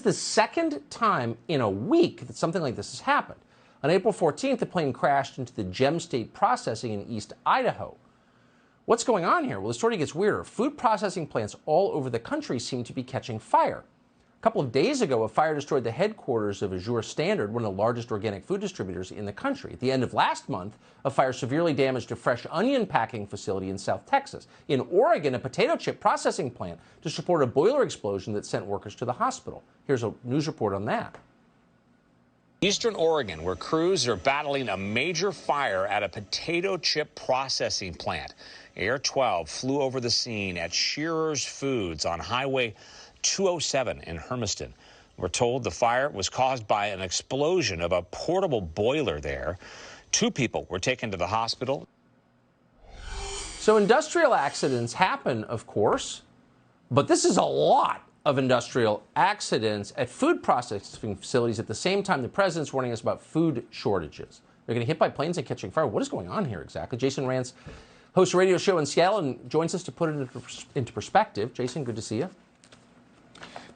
the second time in a week that something like this has happened. On April 14th, the plane crashed into the Gem State Processing in East Idaho. What's going on here? Well, the story gets weirder. Food processing plants all over the country seem to be catching fire. A couple of days ago, a fire destroyed the headquarters of Azure Standard, one of the largest organic food distributors in the country. At the end of last month, a fire severely damaged a fresh onion packing facility in South Texas. In Oregon, a potato chip processing plant just reported a boiler explosion that sent workers to the hospital. Here's a news report on that. Eastern Oregon, where crews are battling a major fire at a potato chip processing plant. Air 12 flew over the scene at Shearer's Foods on Highway 207 in Hermiston. We're told the fire was caused by an explosion of a portable boiler there. 2 people were taken to the hospital. So industrial accidents happen, of course, but this is a lot of industrial accidents at food processing facilities at the same time the president's warning us about food shortages. They're getting hit by planes and catching fire. What is going on here exactly? Jason Rantz hosts a radio show in Seattle and joins us to put it into perspective. Jason, good to see you.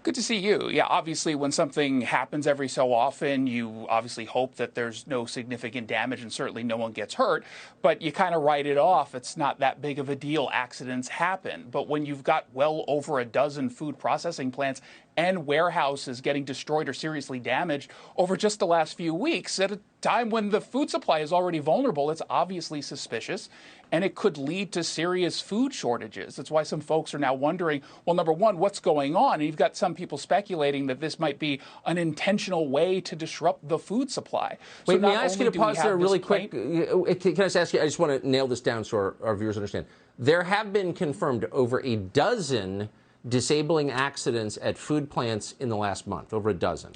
Good to see you. Yeah, obviously, when something happens every so often, you obviously hope that there's no significant damage and certainly no one gets hurt, but you kind of write it off. It's not that big of a deal. Accidents happen. But when you've got well over a dozen food processing plants and warehouses getting destroyed or seriously damaged over just the last few weeks, at a time when the food supply is already vulnerable, it's obviously suspicious, and it could lead to serious food shortages. That's why some folks are now wondering, well, number one, what's going on? And you've got some people speculating that this might be an intentional way to disrupt the food supply. Wait, may I ask you to pause there really quick? Can I just ask you, I just want to nail this down so our viewers understand. There have been confirmed over a dozen disabling accidents at food plants in the last month, over a dozen.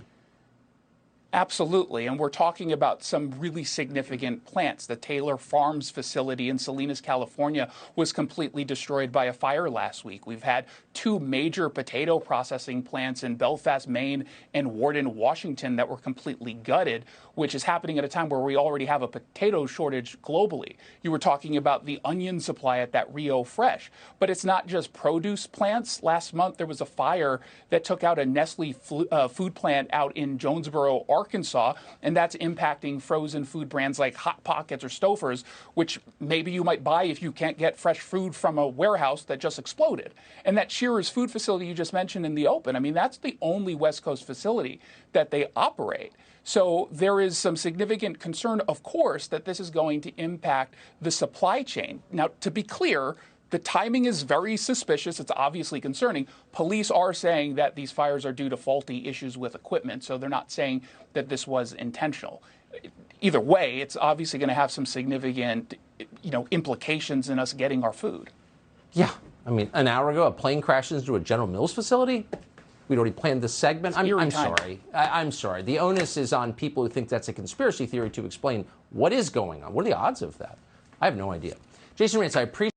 Absolutely. And we're talking about some really significant plants. The Taylor Farms facility in Salinas, California, was completely destroyed by a fire last week. We've had 2 major potato processing plants in Belfast, Maine, and Warden, Washington, that were completely gutted, which is happening at a time where we already have a potato shortage globally. You were talking about the onion supply at that Rio Fresh. But it's not just produce plants. Last month, there was a fire that took out a Nestle food plant out in Jonesboro, Arkansas, and that's impacting frozen food brands like Hot Pockets or Stouffer's, which maybe you might buy if you can't get fresh food from a warehouse that just exploded. And that Shearer's food facility you just mentioned in the open, I mean, that's the only West Coast facility that they operate. So there is some significant concern, of course, that this is going to impact the supply chain. Now, to be clear, the timing is very suspicious. It's obviously concerning. Police are saying that these fires are due to faulty issues with equipment, so they're not saying that this was intentional. Either way, it's obviously going to have some significant, implications in us getting our food. Yeah, I mean, an hour ago, a plane crashes into a General Mills facility. We'd already planned this segment. I'm sorry. I'm sorry. The onus is on people who think that's a conspiracy theory to explain what is going on. What are the odds of that? I have no idea. Jason Rantz, I appreciate